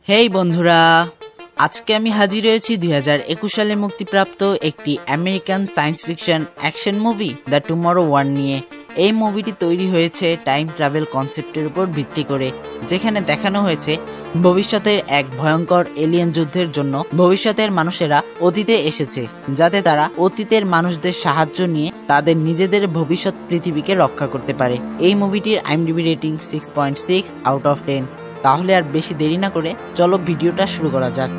হেই বন্ধুরা, আজকে আমি হাজির হয়েছি 2021 সালে মুক্তিপ্রাপ্ত একটি American science fiction action movie the Tomorrow War নিয়ে। এই মুভিটি তৈরি হয়েছে টাইম ট্রাভেল কনসেপ্টের উপর ভিত্তি করে, যেখানে দেখানো হয়েছে ভবিষ্যতের এক ভয়ঙ্কর এলিয়েন যুদ্ধের জন্য ভবিষ্যতের মানুষেরা অতীতে এসেছে, যাতে তারা অতীতের মানুষদের সাহায্য নিয়ে তাদের নিজেদের ভবিষ্যৎ পৃথিবীকে রক্ষা করতে পারে। এই মুভিটির IMDb রেটিং 6.6 আউট অফ 10। তাহলে আর বেশি দেরি না করে চলো ভিডিওটা শুরু করা যাক।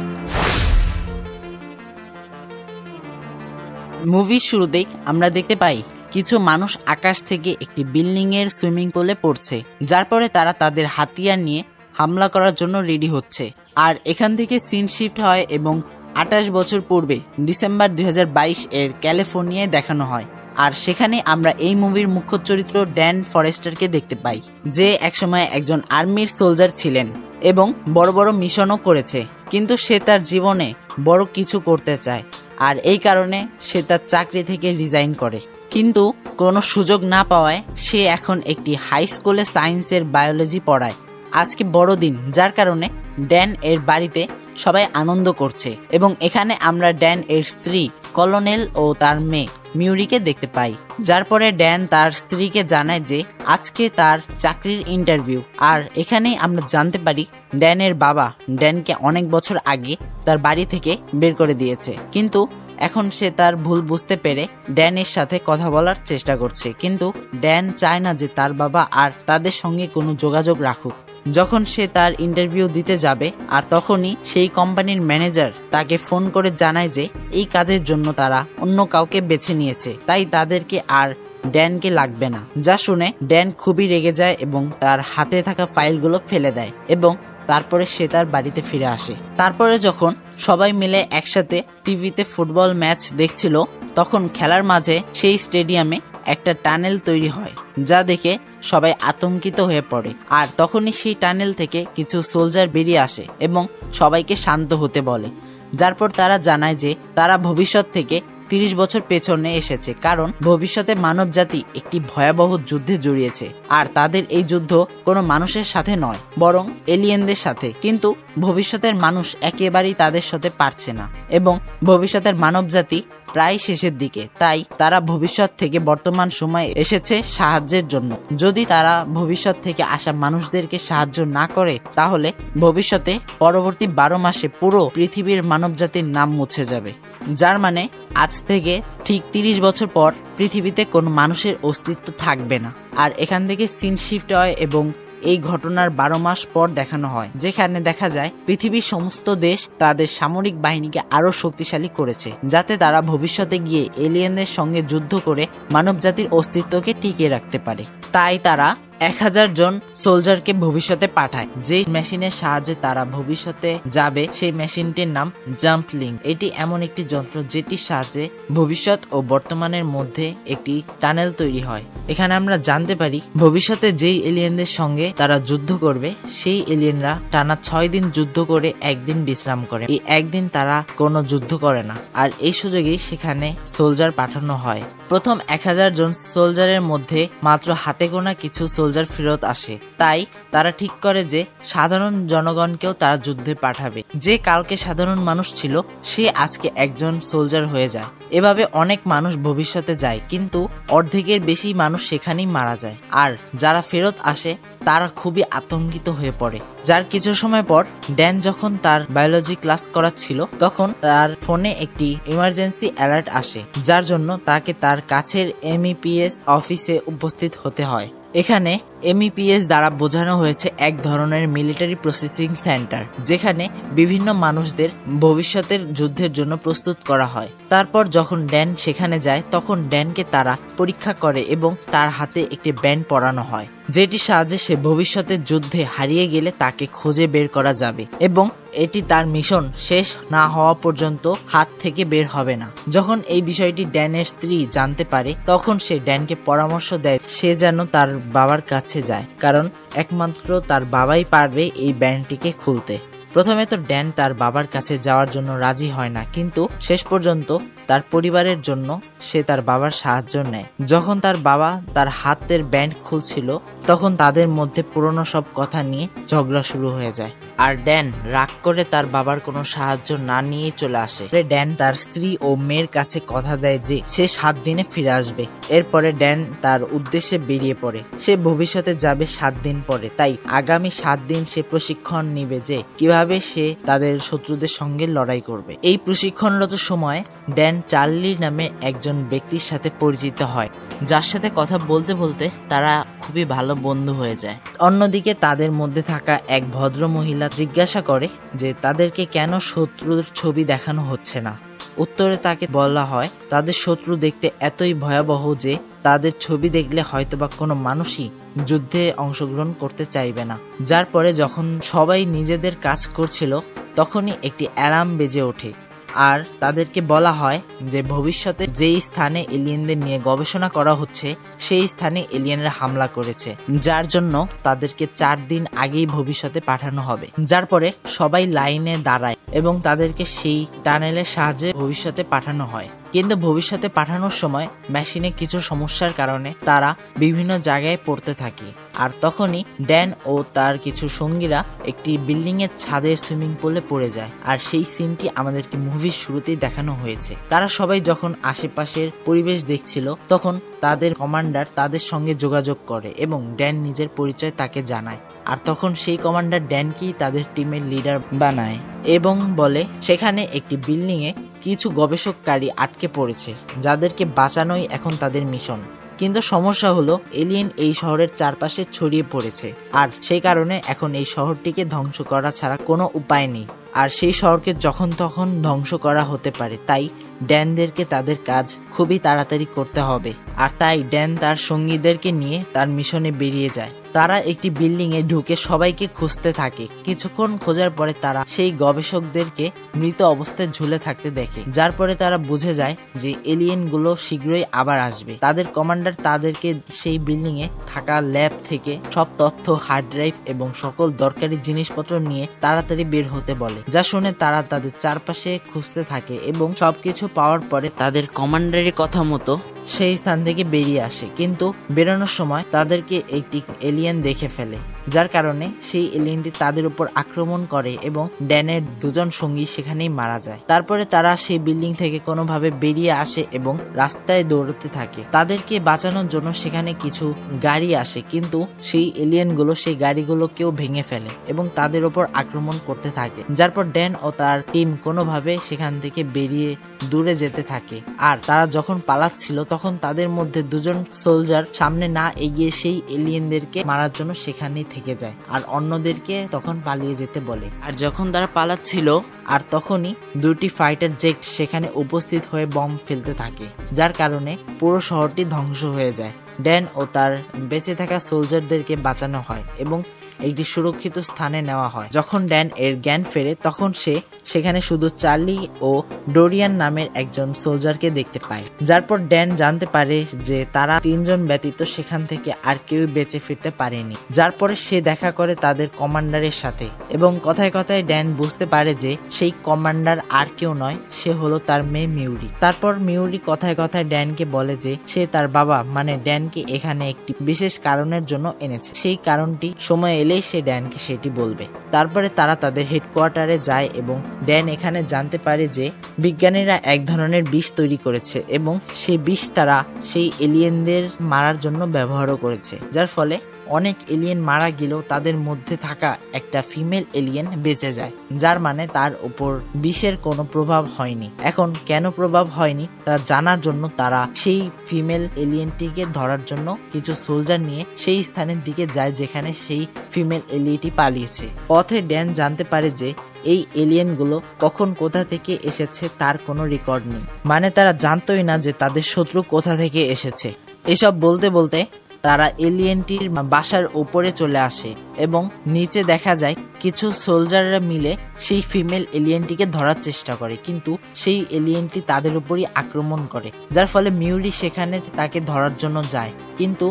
মুভির শুরুতেই আমরা দেখতে পাই কিছু মানুষ আকাশ থেকে একটি বিল্ডিং এর সুইমিং পুলে পড়ছে, যার পরে তারা তাদের হাতিয়ার নিয়ে হামলা করার জন্য রেডি হচ্ছে। আর এখান থেকে সিন শিফট হয় এবং 28 বছর পূর্বে ডিসেম্বর 2022 এর ক্যালিফোর্নিয়ায় দেখানো হয়। আর সেখানে আমরা এই মুভির মুখ্য চরিত্র ড্যান ফরেস্টারকে দেখতে পাই, যে একসময় একজন আর্মির সোলজার ছিলেন এবং বড় বড় মিশনও করেছে, কিন্তু সে তার জীবনে বড় কিছু করতে চায়। আর এই কারণে সে তার চাকরি থেকে রিজাইন করে, কিন্তু কোনো সুযোগ না পাওয়ায় সে এখন একটি হাই স্কুলে সায়েন্সের বায়োলজি পড়ায়। আজকে বড়দিন, যার কারণে ড্যান এর বাড়িতে সবাই আনন্দ করছে এবং এখানে আমরা ড্যান এর স্ত্রী কলোনেল ও তার মেয়ে মিউরিকে দেখতে পাই। যার পরে ড্যান তার স্ত্রীকে জানায় যে আজকে তার চাকরির ইন্টারভিউ। আর এখানেই আমরা জানতে পারি ড্যানের বাবা ড্যানকে অনেক বছর আগে তার বাড়ি থেকে বের করে দিয়েছে, কিন্তু এখন সে তার ভুল বুঝতে পেরে ড্যানের সাথে কথা বলার চেষ্টা করছে। কিন্তু ড্যান চায় না যে তার বাবা আর তাদের সঙ্গে কোনো যোগাযোগ রাখুক। যখন সে তার ইন্টারভিউ দিতে যাবে, আর তখনই সেই কোম্পানির ম্যানেজার তাকে ফোন করে জানায় যে এই কাজের জন্য তারা অন্য কাউকে বেছে নিয়েছে, তাই তাদেরকে আর ড্যানকে লাগবে না। যা শুনে ড্যান খুবই রেগে যায় এবং তার হাতে থাকা ফাইলগুলো ফেলে দেয় এবং তারপরে সে তার বাড়িতে ফিরে আসে। তারপরে যখন সবাই মিলে একসাথে টিভিতে ফুটবল ম্যাচ দেখছিল, তখন খেলার মাঝে সেই স্টেডিয়ামে একটা টানেল তৈরি হয়, যা দেখে সবাই আতঙ্কিত হয়ে পড়ে। আর তখনই সেই টানেল থেকে কিছু সোলজার বেরিয়ে আসে এবং সবাইকে শান্ত হতে বলে। যার পর তারা জানায় যে তারা ভবিষ্যৎ থেকে 30 বছর পেছনে এসেছে, কারণ ভবিষ্যতে মানব জাতি একটি ভয়াবহ যুদ্ধে জড়িয়েছে। আর তাদের এই যুদ্ধ কোনো মানুষের সাথে নয়, বরং এলিয়েনদের সাথে। কিন্তু ভবিষ্যতের মানুষ একেবারেই তাদের সাথে পারছে না এবং ভবিষ্যতের মানব জাতি প্রায় শেষের দিকে, তাই তারা ভবিষ্যৎ থেকে বর্তমান সময়ে এসেছে সাহায্যের জন্য। যদি তারা ভবিষ্যৎ থেকে আসা মানুষদেরকে সাহায্য না করে, তাহলে ভবিষ্যতে পরবর্তী 12 মাসে পুরো পৃথিবীর মানব জাতির নাম মুছে যাবে। যার মানে আজ থেকে ঠিক 30 বছর পর পৃথিবীতে কোনো মানুষের অস্তিত্ব থাকবে না। আর এখান থেকে সিন শিফট হয় এবং এই ঘটনার 12 মাস পর দেখানো হয়, যেখানে দেখা যায় পৃথিবীর সমস্ত দেশ তাদের সামরিক বাহিনীকে আরো শক্তিশালী করেছে, যাতে তারা ভবিষ্যতে গিয়ে এলিয়েনদের সঙ্গে যুদ্ধ করে মানব জাতির অস্তিত্বকে টিকিয়ে রাখতে পারে। তাই তারা 1000 জন সোলজারকে ভবিষ্যতে পাঠায়। যে মেশিনের সাহায্যে তারা ভবিষ্যতে যাবে, সেই মেশিনটির নাম জাম্পলিং। এটি এমন একটি যন্ত্র যেটির সাহায্যে ভবিষ্যৎ ও বর্তমানের মধ্যে একটি টানেল তৈরি হয়। এখানে আমরা জানতে পারি ভবিষ্যতে যেই এলিয়েনদের সঙ্গে তারা যুদ্ধ করবে, সেই এলিয়েনরা টানা 6 দিন যুদ্ধ করে একদিন বিশ্রাম করে। এই একদিন তারা কোনো যুদ্ধ করে না। আর এই সুযোগেই সেখানে সোলজার পাঠানো হয়। প্রথম 1000 জন সোলজারের মধ্যে মাত্র হাতে গোনা কিছু সোলজার ফেরত আসে, তাই তারা ঠিক করে যে সাধারণ জনগণকেও তারা যুদ্ধে পাঠাবে। যে কালকে সাধারণ মানুষ ছিল, সে আজকে একজন সোলজার হয়ে যায়। এভাবে অনেক মানুষ ভবিষ্যতে যায়, কিন্তু অর্ধেকের বেশি মানুষ সেখানেই মারা যায়। আর যারা ফেরত আসে তারা খুবই আতঙ্কিত হয়ে পড়ে। যার কিছু সময় পর ড্যান যখন তার বায়োলজি ক্লাস করাচ্ছিল, তখন তার ফোনে একটি ইমার্জেন্সি অ্যালার্ট আসে, যার জন্য তাকে তার কাছের MEPS অফিসে উপস্থিত হতে হয়। এখানে MEPS দ্বারা বোঝানো হয়েছে এক ধরনের মিলিটারি প্রসেসিং সেন্টার, যেখানে বিভিন্ন মানুষদের ভবিষ্যতের যুদ্ধের জন্য প্রস্তুত করা হয়। তারপর যখন ড্যান সেখানে যায়, তখন ড্যানকে তারা পরীক্ষা করে এবং তার হাতে একটি ব্যান্ড পরানো হয়, যেটির সাহায্যে সে ভবিষ্যতের যুদ্ধে হারিয়ে গেলে তাকে খুঁজে বের করা যাবে এবং এটি তার মিশন শেষ না হওয়া পর্যন্ত হাত থেকে বের হবে না। যখন এই বিষয়টি ড্যানের স্ত্রী জানতে পারে, তখন সে ড্যানকে পরামর্শ দেয় সে যেন তার বাবার কাছে যায়, কারণ একমাত্র তার বাবাই পারবে এই ব্যান্ডটিকে খুলতে। প্রথমে তো ড্যান তার বাবার কাছে যাওয়ার জন্য রাজি হয় না, কিন্তু শেষ পর্যন্ত তার পরিবারের জন্য সে তার বাবার সাহায্য নেয়। যখন তার বাবা তার হাতের ব্যান্ড খুলছিল তখন তাদের মধ্যে পুরনো সব কথা নিয়ে ঝগড়া শুরু হয়ে যায়, আর ড্যান রাগ করে তার বাবার কোনো সাহায্য না নিয়ে চলে আসে। ড্যান তার স্ত্রী ও মেয়ের কাছে কথা দেয় যে সে 7 দিনে ফিরে আসবে। এরপরে ড্যান তার উদ্দেশ্যে বেরিয়ে পড়ে। সে ভবিষ্যতে যাবে 7 দিন পরে, তাই আগামী 7 দিন সে প্রশিক্ষণ নিবে যে কিভাবে সে তাদের শত্রুদের সঙ্গে লড়াই করবে। এই প্রশিক্ষণরত সময় ড্যান চার্লি নামে একজন ব্যক্তির সাথে পরিচিত হয়, যার সাথে কথা বলতে বলতে তারা খুবই ভালো বন্ধু হয়ে যায়। অন্যদিকে তাদের মধ্যে থাকা এক ভদ্র মহিলা জিজ্ঞাসা করে যে তাদেরকে কেন শত্রুর ছবি দেখানো হচ্ছে না। উত্তরে তাকে বলা হয় তাদের শত্রু দেখতে এতই ভয়াবহ যে তাদের ছবি দেখলে হয়তোবা কোনো মানুষই যুদ্ধে অংশগ্রহণ করতে চাইবে না। যার পরে যখন সবাই নিজেদের কাজ করছিল তখনই একটি অ্যালার্ম বেজে ওঠে, আর তাদেরকে বলা হয় যে ভবিষ্যতে যেই স্থানে এলিয়েনদের নিয়ে গবেষণা করা হচ্ছে সেই স্থানে এলিয়েনরা হামলা করেছে, যার জন্য তাদেরকে 4 দিন আগেই ভবিষ্যতে পাঠানো হবে। যার পরে সবাই লাইনে দাঁড়ায় এবং তাদেরকে সেই টানেলের সাহায্যে ভবিষ্যতে পাঠানো হয়। কিন্তু ভবিষ্যতে পাঠানোর সময় মেশিনে কিছু সমস্যার কারণে তারা বিভিন্ন জায়গায় পড়তে থাকে, আর তখনই ড্যান ও তার কিছু সঙ্গীরা একটি বিল্ডিং এর ছাদের সুইমিং পুলে পড়ে যায়, আর সেই সিনটি আমাদেরকে মুভির শুরুতেই দেখানো হয়েছে। তারা সবাই যখন আশেপাশের পরিবেশ দেখছিল তখন তাদের কমান্ডার তাদের সঙ্গে যোগাযোগ করে এবং ড্যান নিজের পরিচয় তাকে জানায়, আর তখন সেই কমান্ডার ড্যানকেই তাদের টিমের লিডার বানায় এবং বলে সেখানে একটি বিল্ডিং এ কিছু গবেষককারী আটকে পড়েছে, যাদেরকে বাঁচানোই এখন তাদের মিশন। কিন্তু সমস্যা হলো এলিয়েন এই শহরের চারপাশে ছড়িয়ে পড়েছে, আর সেই কারণে এখন এই শহরটিকে ধ্বংস করা ছাড়া কোনো উপায় নেই, আর সেই শহরকে যখন তখন ধ্বংস করা হতে পারে। তাই ড্যানদেরকে তাদের কাজ খুবই তাড়াতাড়ি করতে হবে, আর তাই ড্যান তার সঙ্গীদেরকে নিয়ে তার মিশনে বেরিয়ে যায়। তারা একটি বিল্ডিং এ ঢুকে সবাইকে খুঁজতে থাকে। কিছুক্ষণ খোঁজার পরে তারা সেই গবেষকদেরকে মৃত অবস্থায় ঝুলে থাকতে দেখে, যার পরে তারা বুঝে যায় যে এলিয়েন গুলো শীঘ্রই আবার আসবে। তাদের কমান্ডার তাদেরকে সেই বিল্ডিং এ থাকা ল্যাব থেকে সব তথ্য, হার্ড ড্রাইভ এবং সকল দরকারি জিনিসপত্র নিয়ে তাড়াতাড়ি বের হতে বলে, যা শুনে তারা তাদের চারপাশে খুঁজতে থাকে এবং সবকিছু পাওয়ার পরে তাদের কমান্ডারের কথা মতো সেই স্থান থেকে বেরিয়ে আসে। কিন্তু বেরোনোর সময় তাদেরকে একটি এলিয়েন দেখে ফেলে, যার কারণে সেই এলিয়েনটি তাদের উপর আক্রমণ করে এবং ড্যানের 2 জন সঙ্গী সেখানেই মারা যায়। তারপরে তারা সেই বিল্ডিং থেকে কোনোভাবে বেরিয়ে আসে এবং রাস্তায় দৌড়তে থাকে। তাদেরকে বাঁচানোর জন্য সেখানে কিছু গাড়ি আসে, কিন্তু সেই এলিয়েনগুলো সেই গাড়িগুলোকেও ভেঙে ফেলে এবং তাদের উপর আক্রমণ করতে থাকে। যার পর ড্যান ও তার টিম কোনোভাবে সেখান থেকে বেরিয়ে দূরে যেতে থাকে, আর তারা যখন পালাচ্ছিল তখন তাদের মধ্যে 2 জন সোলজার সামনে না এগিয়ে সেই এলিয়েনদেরকে মারার জন্য সেখানেই থেকে যায়, আর অন্যদেরকে তখন পালিয়ে যেতে বলে। আর যখন তারা পালাচ্ছিল আর তখনই 2টি ফাইটার জেট সেখানে উপস্থিত হয়ে বম ফেলতে থাকে, যার কারণে পুরো শহরটি ধ্বংস হয়ে যায়। ড্যান ও তার বেঁচে থাকা সোলজারদেরকে বাঁচানো হয় এবং একটি সুরক্ষিত স্থানে নেওয়া হয়। যখন ড্যান এর জ্ঞান ফেরে তখন সে সেখানে শুধু চার্লি ও ডোরিয়ান নামের একজন সোলজারকে দেখতে পায়, যার পর ড্যান জানতে পারে যে তারা 3 জন ব্যতীত সেখান থেকে আর কেউ বেঁচে ফিরতে পারেনি। যার পরে সে দেখা করে তাদের কমান্ডারের সাথে এবং কথায় কথায় ড্যান বুঝতে পারে যে সেই কমান্ডার আর কেউ নয়, সে হলো তার মেয়ে মিউরি। তারপর মিউরি কথায় কথায় ড্যানকে বলে যে সে তার বাবা মানে ড্যানকে এখানে একটি বিশেষ কারণের জন্য এনেছে, সেই কারণটি সময় এলেই সে ড্যানকে সেটি বলবে। তারপরে তারা তাদের হেডকোয়ার্টারে যায় এবং ড্যান এখানে জানতে পারে যে বিজ্ঞানীরা এক ধরনের বিষ তৈরি করেছে এবং সেই বিষ তারা সেই এলিয়েনদের মারার জন্য ব্যবহারও করেছে, যার ফলে অনেক এলিয়েন মারা গেলেও তাদের মধ্যে থাকা একটা ফিমেল এলিয়েন বেঁচে যায়, যার মানে তার উপর বিষের কোনো প্রভাব হয়নি। এখন কেন প্রভাব হয়নি তা জানার জন্য তারা সেই ফিমেল এলিয়েনটিকে ধরার জন্য কিছু সোলজার নিয়ে সেই স্থানের দিকে যায় যেখানে সেই ফিমেল এলিয়েনটি পালিয়েছে। পথে ড্যান জানতে পারে যে এই এলিয়েনগুলো কখন কোথা থেকে এসেছে তার কোনো রেকর্ড নেই, মানে তারা জানতোই না যে তাদের শত্রু কোথা থেকে এসেছে। এসব বলতে বলতে তারা এলিয়েনটির বাসার উপরে চলে আসে এবং নিচে দেখা যায় কিছু সোলজাররা মিলে সেই ফিমেল এলিয়েনটিকে ধরার চেষ্টা করে, কিন্তু সেই এলিয়েনটি তাদের উপরই আক্রমণ করে, যার ফলে মিউরি সেখানে তাকে ধরার জন্য যায়, কিন্তু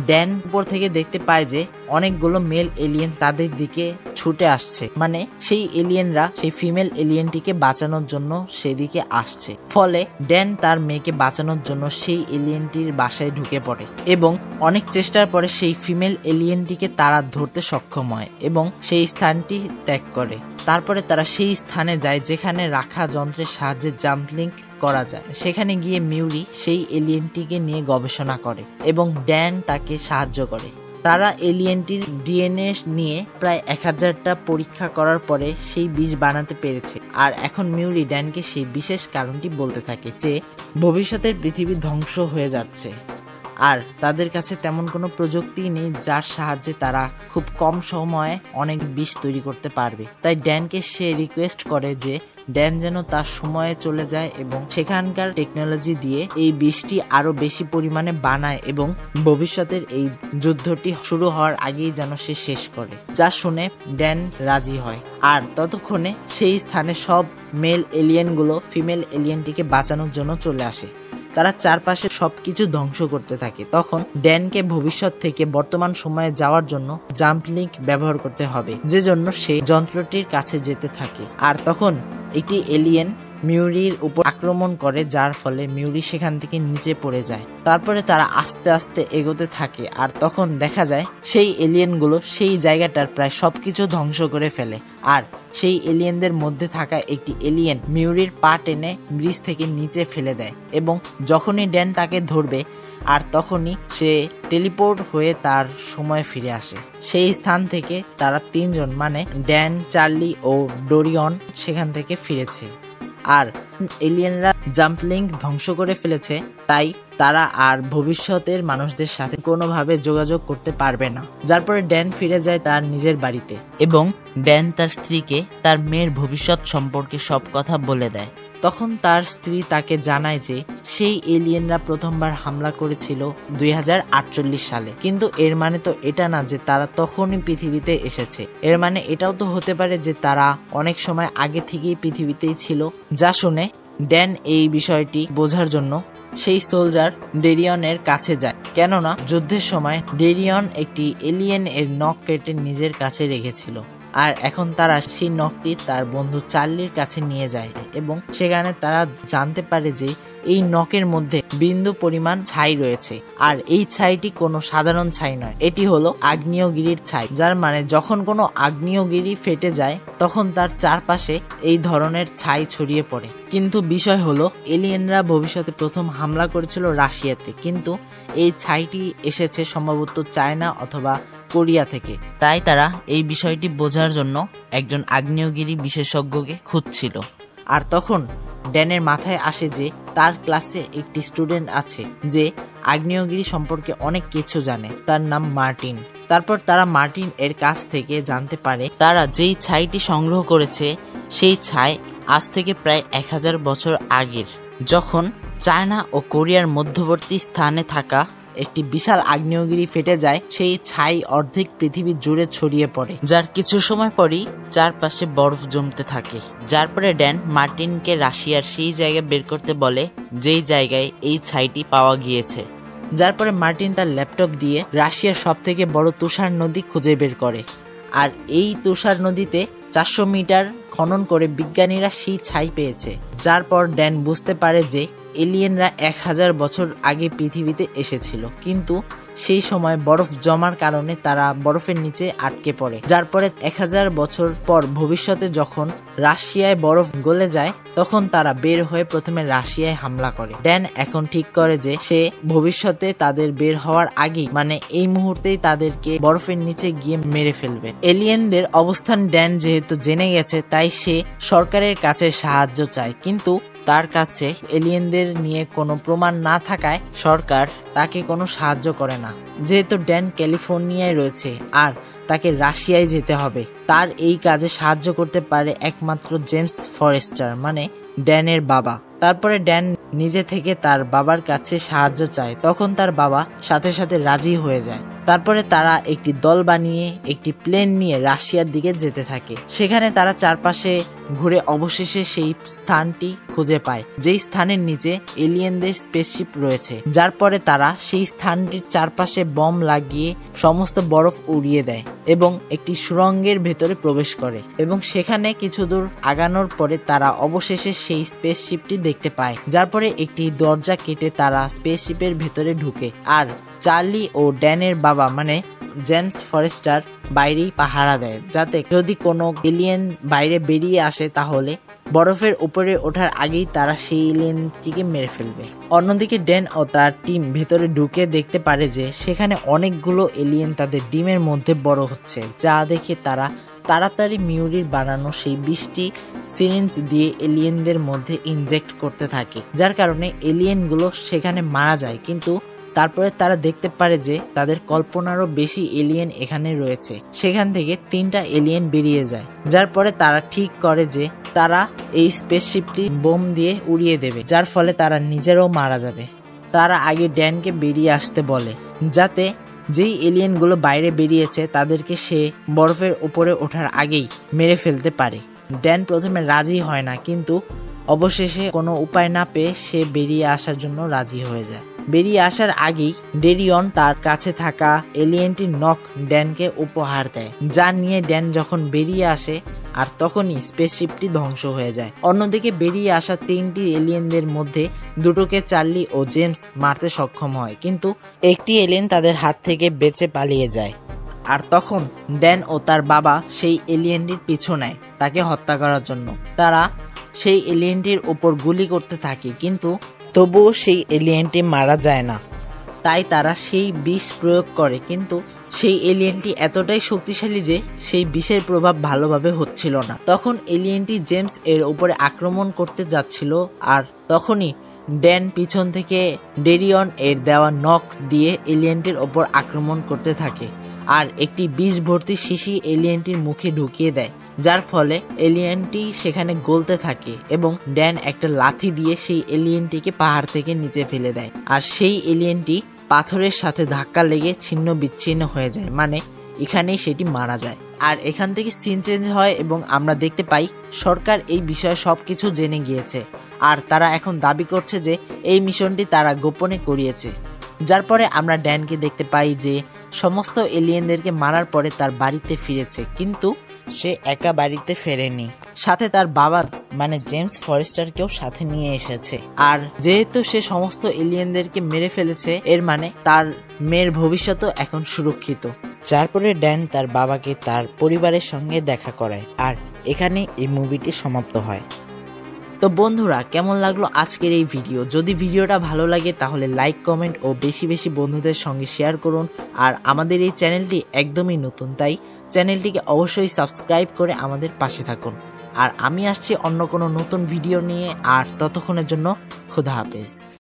ড্যান উপর থেকে দেখতে পায় যে অনেকগুলো মেল এলিয়েন তাদের দিকে ছুটে আসছে, মানে সেই এলিয়েনরা সেই ফিমেল এলিয়েনটিকে বাঁচানোর জন্য সেদিকে আসছে। ফলে ড্যান তার মেয়েকে বাঁচানোর জন্য সেই এলিয়েনটির বাসায় ঢুকে পড়ে এবং অনেক চেষ্টার পরে সেই ফিমেল এলিয়েনটিকে তারা ধরতে সক্ষম হয় এবং সেই স্থানটি ত্যাগ করে। তারপরে তারা সেই স্থানে যায় যেখানে রাখা যন্ত্রের সাহায্যে জাম্পলিং করা যায়। সেখানে গিয়ে মিউরি সেই এলিয়েনটিকে নিয়ে গবেষণা করে এবং ড্যান তাকে সাহায্য করে। তারা এলিয়েনটির ডিএনএ নিয়ে প্রায় 1000টা পরীক্ষা করার পরে সেই বিষ বানাতে পেরেছে। আর এখন মিউরি ড্যানকে সেই বিশেষ কারণটি বলতে থাকে যে ভবিষ্যতের পৃথিবী ধ্বংস হয়ে যাচ্ছে আর তাদের কাছে তেমন কোনো প্রযুক্তি নেই যার সাহায্যে তারা খুব কম সময়ে অনেক বিষ তৈরি করতে পারবে। তাই ড্যানকে সে রিকোয়েস্ট করে যে ড্যান যেন তার সময়ে চলে যায় এবং সেখানকার টেকনোলজি দিয়ে এই বিষটি আরো বেশি পরিমাণে বানায় এবং ভবিষ্যতের এই যুদ্ধটি শুরু হওয়ার আগেই যেন সে শেষ করে। যা শুনে ড্যান রাজি হয় আর ততক্ষণে সেই স্থানে সব মেল এলিয়েনগুলো ফিমেল এলিয়েনটিকে বাঁচানোর জন্য চলে আসে। তারা চারপাশে সবকিছু ধ্বংস করতে থাকে। তখন ড্যানকে ভবিষ্যৎ থেকে বর্তমান সময়ে যাওয়ার জন্য জাম্পলিং ব্যবহার করতে হবে, যে জন্য সে যন্ত্রটির কাছে যেতে থাকে। আর তখন একটি এলিয়েন মিউরির উপর আক্রমণ করে, যার ফলে মিউরি সেখান থেকে নিচে পড়ে যায়। তারপরে তারা আস্তে আস্তে এগোতে থাকে আর তখন দেখা যায় সেই এলিয়েনগুলো সেই জায়গাটার প্রায় সবকিছু ধ্বংস করে ফেলে। আর সেই এলিয়েনদের মধ্যে থাকা একটি এলিয়েন মিউরির পা টেনে ব্রিজ থেকে নিচে ফেলে দেয় এবং যখনই ড্যান তাকে ধরবে আর তখনই সে টেলিপোর্ট হয়ে তার সময় ফিরে আসে। সেই স্থান থেকে তারা তিনজন মানে ড্যান, চার্লি ও ডোরিয়ন সেখান থেকে ফিরেছে। আর এলিয়েনরা জাম্পলিং ধ্বংস করে ফেলেছে, তাই তারা আর ভবিষ্যতের মানুষদের সাথে কোনোভাবে যোগাযোগ করতে পারবে না। যার পরে ড্যান ফিরে যায় তার নিজের বাড়িতে এবং ড্যান তার স্ত্রীকে তার মেয়ের ভবিষ্যৎ সম্পর্কে সব কথা বলে দেয়। তখন তার স্ত্রী তাকে জানায় যে সেই এলিয়েনরা প্রথমবার হামলা করেছিল 2048 সালে, কিন্তু এর মানে তো এটা না যে তারা তখনই পৃথিবীতে এসেছে। এর মানে এটাও তো হতে পারে যে তারা অনেক সময় আগে থেকেই পৃথিবীতেই ছিল। যা শুনে ড্যান এই বিষয়টি বোঝার জন্য সেই সোলজার ডেরিয়নের কাছে যায়, কেননা যুদ্ধের সময় ডেরিয়ন একটি এলিয়েন এর নখ কেটে নিজের কাছে রেখেছিল। আর এখন তারা সেই নখটি তার বন্ধু চার্লির কাছে নিয়ে যায় এবং সেখানে তারা জানতে পারে যে এই নখের মধ্যে বিন্দু পরিমাণ ছাই রয়েছে। আর এই ছাইটি কোনো সাধারণ ছাই নয়, এটি হলো আগ্নেয়গিরির ছাই। যার মানে যখন কোনো আগ্নেয়গিরি ফেটে যায় তখন তার চারপাশে এই ধরনের ছাই ছড়িয়ে পড়ে। কিন্তু বিষয় হলো এলিয়েনরা ভবিষ্যতে প্রথম হামলা করেছিল রাশিয়াতে, কিন্তু এই ছাইটি এসেছে সম্ভবত চায়না অথবা কোরিয়া থেকে। তাই তারা এই বিষয়টি বোঝার জন্য একজন আগ্নেয়গিরি বিশেষজ্ঞকে খুঁজছিল। আর তখন ড্যানের মাথায় আসে যে তার ক্লাসে একটি স্টুডেন্ট আছে যে আগ্নেয়গিরি সম্পর্কে অনেক কিছু জানে, তার নাম মার্টিন। তারপর তারা মার্টিন এর কাছ থেকে জানতে পারে তারা যেই ছাইটি সংগ্রহ করেছে সেই ছাই আজ থেকে প্রায় 1000 বছর আগের, যখন চায়না ও কোরিয়ার মধ্যবর্তী স্থানে থাকা একটি বিশাল আগ্নেয়গিরি ফেটে যায়, সেই ছাই অর্ধেক পৃথিবী জুড়ে ছড়িয়ে পড়ে, যার কিছু সময় পরই চারপাশে বরফ জমতে থাকে। যার পরে ড্যান মার্টিনকে রাশিয়ার সেই জায়গা বের করতে বলে যেই জায়গায় এই ছাইটি পাওয়া গিয়েছে। যার পরে মার্টিন তার ল্যাপটপ দিয়ে রাশিয়ার সব থেকে বড় তুষার নদী খুঁজে বের করে। আর এই তুষার নদীতে 400 মিটার খনন করে বিজ্ঞানীরা সেই ছাই পেয়েছে। যার পর ড্যান বুঝতে পারে যে এলিয়েনরা 1000 বছর আগে পৃথিবীতে এসেছিল, কিন্তু সেই সময় বরফ জমার কারণে তারা বরফের নিচে আটকে পড়ে। যার পরে 1000 বছর পর ভবিষ্যতে যখন রাশিয়ায় বরফ গলে যায় তখন তারা বের হয়ে প্রথমে রাশিয়ায় হামলা করে। ড্যান এখন ঠিক করে যে সে ভবিষ্যতে তাদের বের হওয়ার আগেই মানে এই মুহূর্তেই তাদেরকে বরফের নিচে গিয়ে মেরে ফেলবে। এলিয়েনদের অবস্থান ড্যান যেহেতু জেনে গেছে তাই সে সরকারের কাছে সাহায্য চায়, কিন্তু তার কাছে এলিয়েনদের নিয়ে কোনো প্রমাণ না থাকায় সরকার তাকে কোনো সাহায্য করে না। যেহেতু ড্যান ক্যালিফোর্নিয়ায় রয়েছে আর তাকে রাশিয়ায় যেতে হবে, তার এই কাজে সাহায্য করতে পারে একমাত্র জেমস ফরেস্টার মানে ড্যানের বাবা। তারপরে ড্যান নিজে থেকে তার বাবার কাছে সাহায্য চায়, তখন তার বাবা সাথে সাথে রাজি হয়ে যায়। তারপরে তারা একটি দল বানিয়ে একটি প্লেন নিয়ে রাশিয়ার দিকে যেতে থাকে। সেখানে তারা চারপাশে ঘুরে অবশেষে সেই স্থানটি খুঁজে পায়, যেই স্থানের নিচে এলিয়েনদের স্পেসশিপ রয়েছে। যার পরে তারা সেই স্থানটির চারপাশে বম লাগিয়ে সমস্ত বরফ উড়িয়ে দেয় এবং একটি সুড়ঙ্গের ভেতরে প্রবেশ করে, এবং সেখানে কিছু দূর আগানোর পরে তারা অবশেষে সেই স্পেসশিপটি দেখতে পায়। যার পরে একটি দরজা কেটে তারা স্পেসশিপের ভেতরে ঢুকে, আর চার্লি ও ড্যানের বাবা মানে জেমস ফরেস্টার বাইরেই পাহারা দেয়, যাতে যদি কোনো এলিয়েন বাইরে বেরিয়ে আসে তাহলে বরফের উপরে ওঠার আগেই তারা সেই এলিয়েনটিকে মেরে ফেলবে। অন্যদিকে ড্যান ও তার টিম ভেতরে ঢুকে দেখতে পারে যে সেখানে অনেকগুলো এলিয়েন তাদের ডিমের মধ্যে বড় হচ্ছে, যা দেখে তারা তাড়াতাড়ি মিউরির বানানো সেই 20টি সিরিঞ্জ দিয়ে এলিয়েনদের মধ্যে ইনজেক্ট করতে থাকে, যার কারণে এলিয়েনগুলো সেখানে মারা যায়। কিন্তু তারপরে তারা দেখতে পারে যে তাদের কল্পনারও বেশি এলিয়েন এখানে রয়েছে। সেখান থেকে 3টা এলিয়েন বেরিয়ে যায়, যার পরে তারা ঠিক করে যে তারা এই স্পেসশিপটি বোম দিয়ে উড়িয়ে দেবে, যার ফলে তারা নিজেরাও মারা যাবে। তারা আগে ড্যানকে বেরিয়ে আসতে বলে, যাতে যেই এলিয়েনগুলো বাইরে বেরিয়েছে তাদেরকে সে বরফের উপরে ওঠার আগেই মেরে ফেলতে পারে। ড্যান প্রথমে রাজি হয় না, কিন্তু অবশেষে কোনো উপায় না পেয়ে সে বেরিয়ে আসার জন্য রাজি হয়ে যায়। বেরিয়ে আসার আগেই ডেরিয়ন তার কাছে থাকা এলিয়েনটির নখ ড্যানকে উপহার দেয়, যা নিয়ে ড্যান যখন বেরিয়ে আসে আর তখনই স্পেসশিপটি ধ্বংস হয়ে যায়। অন্যদিকে বেরিয়ে আসা 3টি এলিয়েনদের মধ্যে 2টোকে চার্লি ও জেমস মারতে সক্ষম হয়, কিন্তু একটি এলিয়েন তাদের হাত থেকে বেঁচে পালিয়ে যায়। আর তখন ড্যান ও তার বাবা সেই এলিয়েনটির পিছু নেয় তাকে হত্যা করার জন্য। তারা সেই এলিয়েনটির উপর গুলি করতে থাকে, কিন্তু তবুও সেই এলিয়েনটি মারা যায় না। তাই তারা সেই বিষ প্রয়োগ করে, কিন্তু সেই এলিয়েনটি এতটাই শক্তিশালী যে সেই বিষের প্রভাব ভালোভাবে হচ্ছিল না। তখন এলিয়েনটি জেমস এর উপরে আক্রমণ করতে যাচ্ছিল, আর তখনই ড্যান পিছন থেকে ডেরিয়ন এর দেওয়া নখ দিয়ে এলিয়েনটির ওপর আক্রমণ করতে থাকে, আর একটি বিষ ভর্তি শিশি এলিয়েনটির মুখে ঢুকিয়ে দেয়, যার ফলে এলিয়েনটি সেখানে গলতে থাকে এবং ড্যান একটা লাথি দিয়ে সেই এলিয়েনটিকে পাহাড় থেকে নিচে ফেলে দেয়। আর সেই এলিয়েনটি পাথরের সাথে ধাক্কা লেগে ছিন্ন বিচ্ছিন্ন হয়ে যায়, মানে এখানেই সেটি মারা যায়। আর এখান থেকে সিন চেঞ্জ হয় এবং আমরা দেখতে পাই সরকার এই বিষয়ে সবকিছু জেনে গিয়েছে, আর তারা এখন দাবি করছে যে এই মিশনটি তারা গোপনে করিয়েছে। যার পরে আমরা ড্যানকে দেখতে পাই যে সমস্ত এলিয়েনদেরকে মারার পরে তার বাড়িতে ফিরেছে, কিন্তু সে একা বাড়িতে ফেরেনি, সাথে তার বাবা মানে জেমস ফরেস্টারকেও সাথে নিয়ে এসেছে। আর যেহেতু সে সমস্ত এলিয়েনদেরকে মেরে ফেলেছে, এর মানে তার মেয়ের ভবিষ্যৎও এখন সুরক্ষিত। যারপরে ড্যান তার বাবাকে তার পরিবারের সঙ্গে দেখা করায়, আর এখানে এই মুভিটি সমাপ্ত হয়। তো বন্ধুরা, কেমন লাগলো আজকের এই ভিডিও? যদি ভিডিওটা ভালো লাগে তাহলে লাইক, কমেন্ট ও বেশি বেশি বন্ধুদের সঙ্গে শেয়ার করুন। আর আমাদের এই চ্যানেলটি একদমই নতুন, তাই চ্যানেলটিকে অবশ্যই সাবস্ক্রাইব করে আমাদের পাশে থাকুন। আর আমি আসছি অন্য কোনো নতুন ভিডিও নিয়ে, আর ততক্ষণের জন্য খোদা হাফেজ।